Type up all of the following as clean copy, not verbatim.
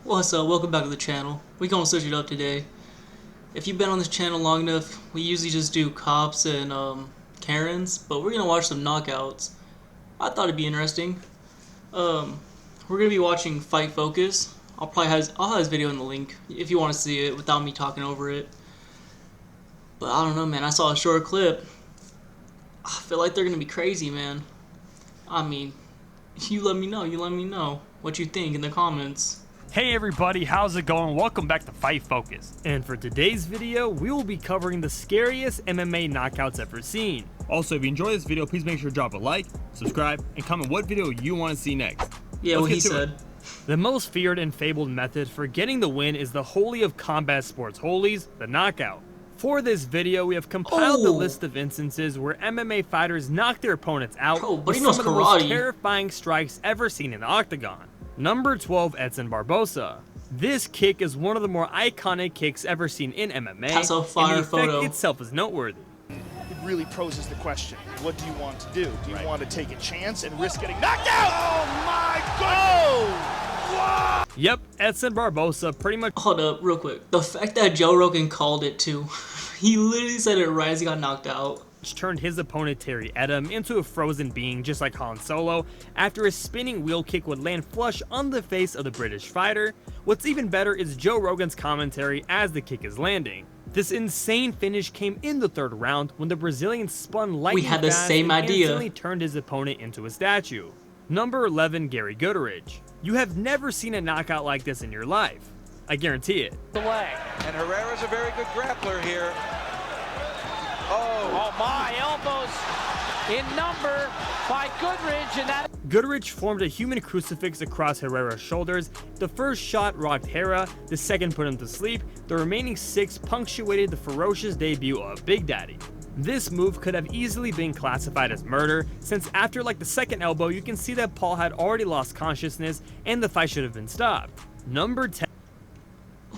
What's up? Welcome back to the channel. We gonna switch it up today. If you've been on this channel long enough, we usually just do cops and Karens, but we're gonna watch some knockouts. I thought it'd be interesting. We're gonna be watching Fight Focus. I'll have his video in the link if you want to see it without me talking over it. But I don't know, man. I saw a short clip. I feel like they're gonna be crazy, man. I mean, you let me know. You let me know what you think in the comments. Hey everybody, how's it going? Welcome back to Fight Focus. And for today's video, we will be covering the scariest MMA knockouts ever seen. Also, if you enjoy this video, please make sure to drop a like, subscribe, and comment what video you want to see next. Yeah, what he said. The most feared and fabled method for getting the win is the holy of combat sports holies, the knockout. For this video, we have compiled the list of instances where MMA fighters knock their opponents out with some of the most terrifying strikes ever seen in the octagon. Number 12, Edson Barbosa. This kick is one of the more iconic kicks ever seen in MMA, That's a fire and the effect photo. itself is noteworthy. It really poses the question, what do you want to do? Do you want to take a chance and risk getting knocked out? Oh my God! Oh! Yep, Edson Barbosa pretty much— Hold up, real quick. The fact that Joe Rogan called it too. He literally said it right as he got knocked out. turned his opponent Terry Edom into a frozen being just like Han Solo after a spinning wheel kick would land flush on the face of the British fighter. What's even better is Joe Rogan's commentary as the kick is landing. This insane finish came in the third round when the Brazilian spun lightning We had the fast same and idea. instantly turned his opponent into a statue. Number 11, Gary Goodrich. You have never seen a knockout like this in your life. I guarantee it. The leg. And Herrera's a very good grappler here. Oh my, elbows in number by Goodrich, and that— Goodrich formed a human crucifix across Herrera's shoulders. The first shot rocked Herrera, the second put him to sleep, the remaining 6 punctuated the ferocious debut of Big Daddy. This move could have easily been classified as murder, since after like the second elbow you can see that Paul had already lost consciousness and the fight should have been stopped. Number 10.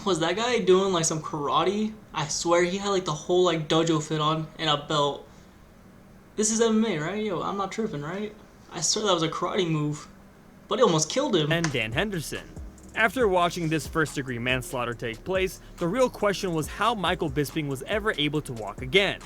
Was that guy doing like some karate? I swear he had like the whole like dojo fit on and a belt. This is MMA, right? Yo, I'm not tripping, right? I swear that was a karate move. But it almost killed him. And Dan Henderson. After watching this first-degree manslaughter take place, the real question was how Michael Bisping was ever able to walk again.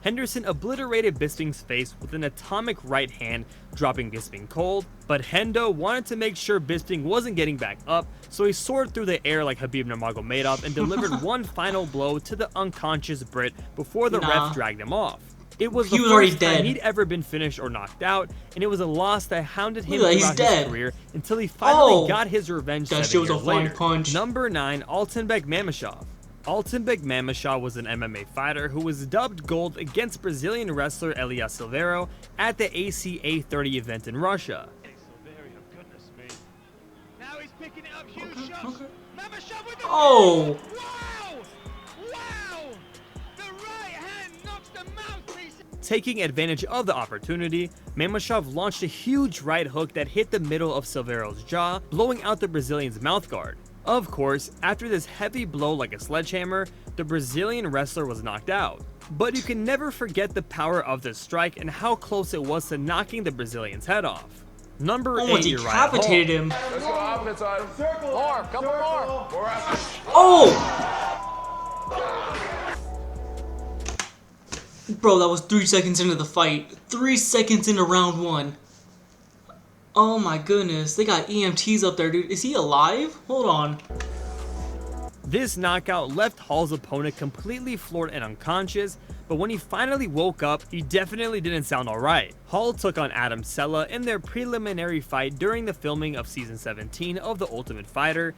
Henderson obliterated Bisping's face with an atomic right hand, dropping Bisping cold, but Hendo wanted to make sure Bisping wasn't getting back up, so he soared through the air like Khabib Nurmagomedov and delivered one final blow to the unconscious Brit before the ref dragged him off. It was the first time he'd ever been finished or knocked out, and it was a loss that hounded him throughout his career until he finally got his revenge 7 years later. Number 9, Altenbek Mamashov. Altenbek Mamashov was an MMA fighter who was dubbed gold against Brazilian wrestler Elias Silveiro at the ACA 30 event in Russia. Oh! Taking advantage of the opportunity, Mamashov launched a huge right hook that hit the middle of Silveiro's jaw, blowing out the Brazilian's mouthguard. Of course, after this heavy blow like a sledgehammer, the Brazilian wrestler was knocked out. But you can never forget the power of this strike and how close it was to knocking the Brazilian's head off. Number 8, decapitated him. Let's go offense on him. More, couple more. Oh! Bro, that was 3 seconds into the fight. 3 seconds into round 1. Oh my goodness, they got EMTs up there, dude. Is he alive? Hold on. This knockout left Hall's opponent completely floored and unconscious, but when he finally woke up, he definitely didn't sound alright. Hall took on Adam Sella in their preliminary fight during the filming of season 17 of The Ultimate Fighter,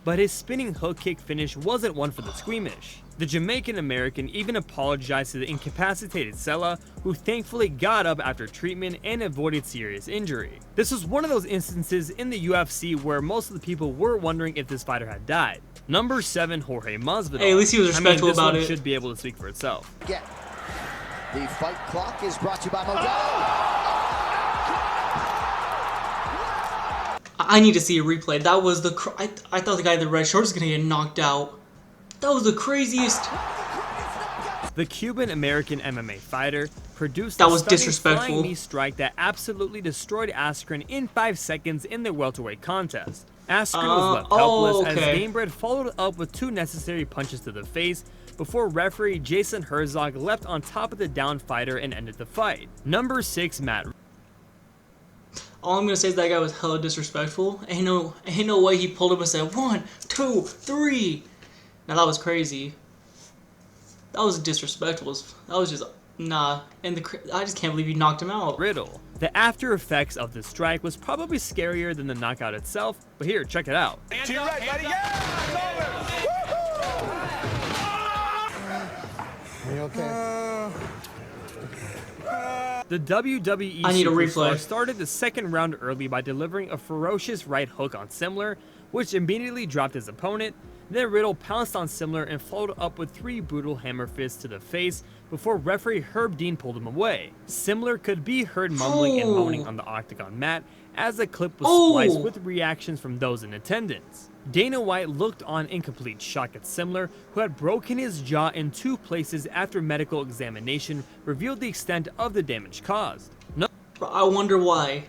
but his spinning hook kick finish wasn't one for the squeamish. The Jamaican American even apologized to the incapacitated Sella, who thankfully got up after treatment and avoided serious injury. This was one of those instances in the UFC where most of the people were wondering if this fighter had died. Number 7, Jorge Masvidal. Hey, at least he was respectful about it. This one should be able to speak for itself. Yeah. The fight clock is brought to you by Modelo. I need to see a replay. That was the I thought the guy in the red shorts was gonna get knocked out. That was the craziest. The Cuban-American MMA fighter produced That a was stunning disrespectful. flying knee strike that absolutely destroyed Askren in 5 seconds in the welterweight contest. Askren was left helpless as Gamebred followed up with 2 necessary punches to the face before referee Jason Herzog leapt on top of the downed fighter and ended the fight. Number 6, Matt. All I'm gonna say is that guy was hella disrespectful. Ain't no way he pulled up and said 1, 2, 3. Now that was crazy. That was disrespectful. That was just nah. And I just can't believe he knocked him out. Riddle. The after effects of this strike was probably scarier than the knockout itself, but here, check it out. To your right, buddy. Yeah! Are you okay? The WWE I need a superstar replay. started the second round early by delivering a ferocious right hook on Simler, which immediately dropped his opponent. Then Riddle pounced on Simler and followed up with 3 brutal hammer fists to the face before referee Herb Dean pulled him away. Simler could be heard mumbling and moaning on the octagon mat as the clip was spliced with reactions from those in attendance. Dana White looked on in complete shock at Simler, who had broken his jaw in 2 places after medical examination revealed the extent of the damage caused. I wonder why.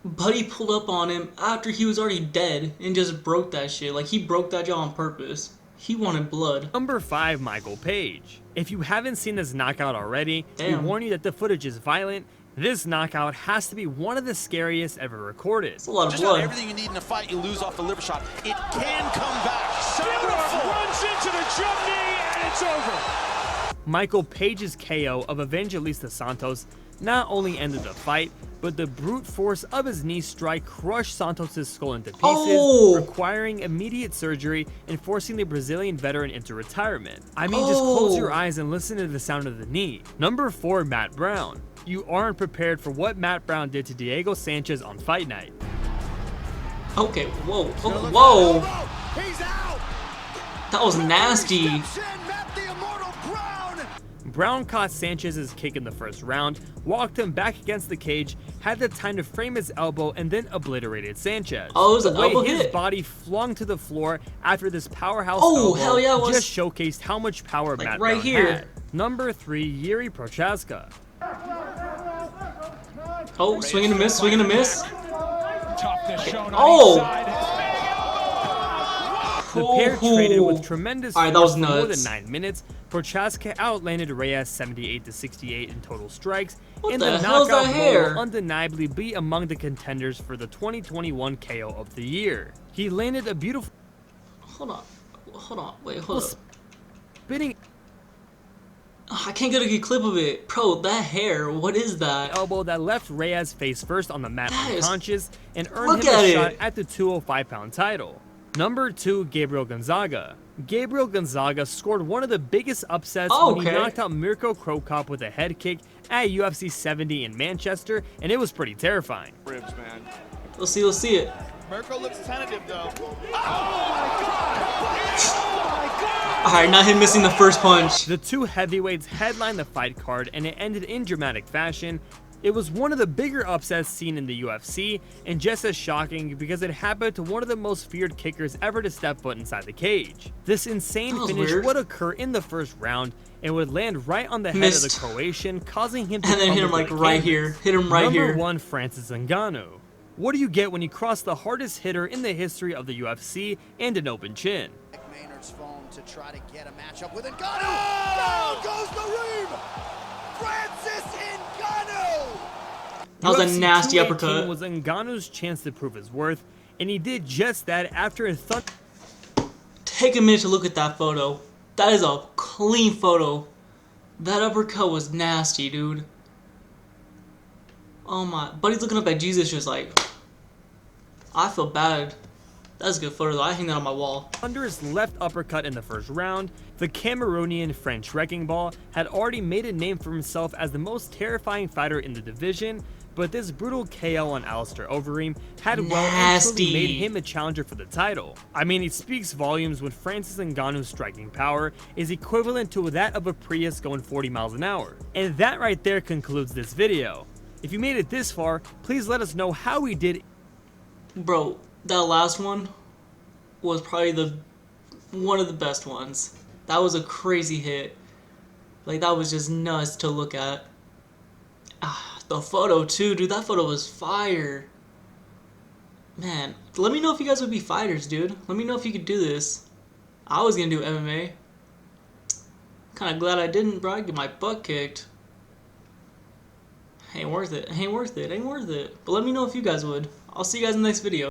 Buddy pulled up on him after he was already dead and just broke that shit. Like, he broke that jaw on purpose. He wanted blood. Number 5, Michael Page. If you haven't seen this knockout already, Damn. we warn you that the footage is violent. This knockout has to be one of the scariest ever recorded. It's a lot of Just blood. not everything you need in a fight, you lose off the liver shot. It can come back. Beautiful. Runs into the jump knee, and it's over. Michael Page's KO of Evangelista Santos not only ended the fight, but the brute force of his knee strike crushed Santos' skull into pieces, requiring immediate surgery and forcing the Brazilian veteran into retirement. I mean, just close your eyes and listen to the sound of the knee. Number 4, Matt Brown. You aren't prepared for what Matt Brown did to Diego Sanchez on Fight Night. Okay, whoa, whoa. He's out. That was nasty. Brown caught Sanchez's kick in the first round, walked him back against the cage, had the time to frame his elbow, and then obliterated Sanchez. Oh, it was an The way elbow his hit. body flung to the floor after this powerhouse Oh, elbow hell yeah, it was. just showcased how much power Like, Matt right Brown here. had. Number 3, Yuri Prochaska. Oh, swing and a miss, swing and a miss. Toughness shown on Oh! each side. The pair traded with tremendous Alright, that force was for more nuts. than 9 minutes. Prochaska outlanded Reyes 78-68 in total strikes, What and the the hell's knockout that blow hair? will undeniably be among the contenders for the 2021 KO of the year. He landed a beautiful Hold on, wait, hold up. spinning I can't get a good clip of it. Bro, that hair, what is that? elbow that left Reyes face first on the mat That is- unconscious and earned Look him at a it. shot at the 205-pound title. Number 2, Gabriel Gonzaga. Gabriel Gonzaga scored one of the biggest upsets when he Okay. knocked out Mirko Krokop with a head kick at UFC 70 in Manchester, and it was pretty terrifying. Ribs, man. Let's see it. Mirko looks tentative, though. Alright, not him missing the first punch. The 2 heavyweights headlined the fight card, and it ended in dramatic fashion. It was one of the bigger upsets seen in the UFC, and just as shocking because it happened to one of the most feared kickers ever to step foot inside the cage. This insane That was finish weird. would occur in the first round and would land right on the head Missed. of the Croatian, causing him to And then hit him crumble like to the right canvas. here. Hit him right Number here. 1, Francis Ngannou. What do you get when you cross the hardest hitter in the history of the UFC and an open chin? Maynard's phone to try to get a matchup with Ngannou. Down goes the Reem. Francis Ngannou. That was a UFC nasty 218 uppercut. was Ngannou's chance to prove his worth, and he did just that after a Take a minute to look at that photo. That is a clean photo. That uppercut was nasty, dude. Oh my. Buddy's looking up at Jesus just like, I feel bad. That's a good photo though. I hang that on my wall. thunderous left uppercut in the first round. The Cameroonian French Wrecking Ball had already made a name for himself as the most terrifying fighter in the division, but this brutal KO on Alistair Overeem had well and truly Nasty. made him a challenger for the title. I mean, it speaks volumes when Francis Ngannou's striking power is equivalent to that of a Prius going 40 miles an hour. And that right there concludes this video. If you made it this far, please let us know how we did. Bro, that last one was probably one of the best ones. That was a crazy hit. Like, that was just nuts to look at. Ah, the photo too, dude. That photo was fire. Man, let me know if you guys would be fighters, dude. Let me know if you could do this. I was gonna do MMA. Kind of glad I didn't, bro. I get my butt kicked. Ain't worth it. Ain't worth it. Ain't worth it. But let me know if you guys would. I'll see you guys in the next video.